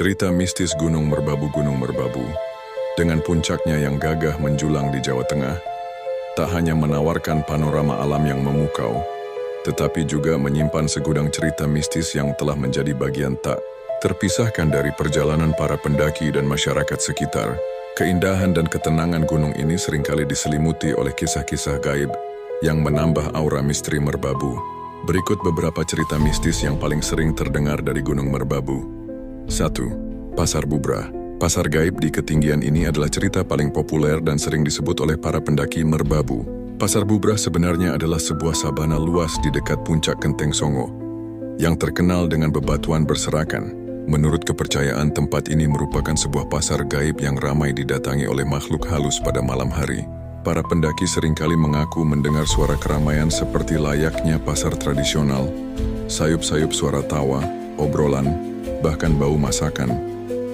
Cerita mistis Gunung Merbabu. Gunung Merbabu, dengan puncaknya yang gagah menjulang di Jawa Tengah, tak hanya menawarkan panorama alam yang memukau, tetapi juga menyimpan segudang cerita mistis yang telah menjadi bagian tak terpisahkan dari perjalanan para pendaki dan masyarakat sekitar. Keindahan dan ketenangan gunung ini seringkali diselimuti oleh kisah-kisah gaib yang menambah aura misteri Merbabu. Berikut beberapa cerita mistis yang paling sering terdengar dari Gunung Merbabu. 1. Pasar Bubrah. Pasar gaib di ketinggian ini adalah cerita paling populer dan sering disebut oleh para pendaki Merbabu. Pasar Bubrah sebenarnya adalah sebuah sabana luas di dekat puncak Genteng Songo, yang terkenal dengan bebatuan berserakan. Menurut kepercayaan, tempat ini merupakan sebuah pasar gaib yang ramai didatangi oleh makhluk halus pada malam hari. Para pendaki seringkali mengaku mendengar suara keramaian seperti layaknya pasar tradisional, sayup-sayup suara tawa, obrolan, bahkan bau masakan,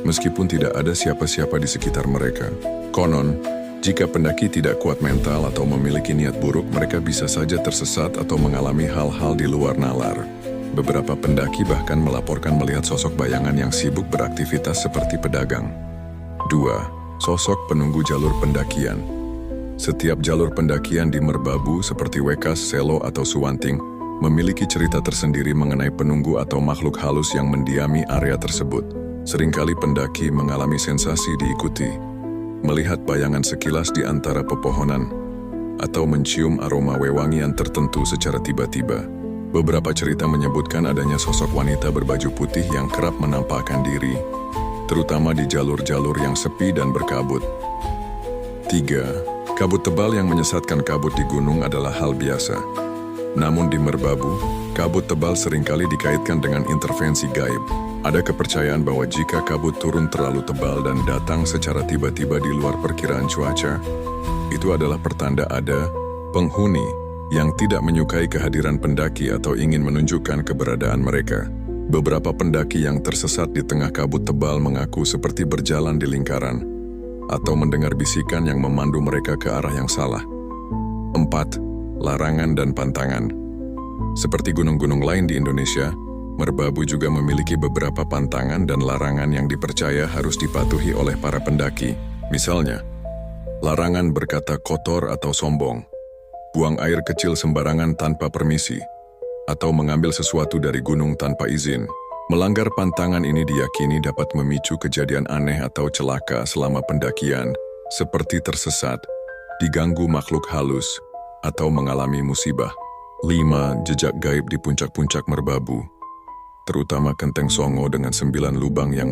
meskipun tidak ada siapa-siapa di sekitar mereka. Konon, jika pendaki tidak kuat mental atau memiliki niat buruk, mereka bisa saja tersesat atau mengalami hal-hal di luar nalar. Beberapa pendaki bahkan melaporkan melihat sosok bayangan yang sibuk beraktivitas seperti pedagang. 2. Sosok penunggu jalur pendakian. Setiap jalur pendakian di Merbabu seperti Wekas, Selo, atau Suwanting memiliki cerita tersendiri mengenai penunggu atau makhluk halus yang mendiami area tersebut. Seringkali pendaki mengalami sensasi diikuti, melihat bayangan sekilas di antara pepohonan, atau mencium aroma wewangian tertentu secara tiba-tiba. Beberapa cerita menyebutkan adanya sosok wanita berbaju putih yang kerap menampakkan diri, terutama di jalur-jalur yang sepi dan berkabut. 3. Kabut tebal yang menyesatkan. Kabut di gunung adalah hal biasa. Namun di Merbabu, kabut tebal seringkali dikaitkan dengan intervensi gaib. Ada kepercayaan bahwa jika kabut turun terlalu tebal dan datang secara tiba-tiba di luar perkiraan cuaca, itu adalah pertanda ada penghuni yang tidak menyukai kehadiran pendaki atau ingin menunjukkan keberadaan mereka. Beberapa pendaki yang tersesat di tengah kabut tebal mengaku seperti berjalan di lingkaran atau mendengar bisikan yang memandu mereka ke arah yang salah. 4. Larangan dan pantangan. Seperti gunung-gunung lain di Indonesia, Merbabu juga memiliki beberapa pantangan dan larangan yang dipercaya harus dipatuhi oleh para pendaki. Misalnya, larangan berkata kotor atau sombong, buang air kecil sembarangan tanpa permisi, atau mengambil sesuatu dari gunung tanpa izin. Melanggar pantangan ini diyakini dapat memicu kejadian aneh atau celaka selama pendakian, seperti tersesat, diganggu makhluk halus, atau mengalami musibah. 5. Jejak gaib di puncak-puncak Merbabu, terutama Genteng Songo dengan 9 lubang yang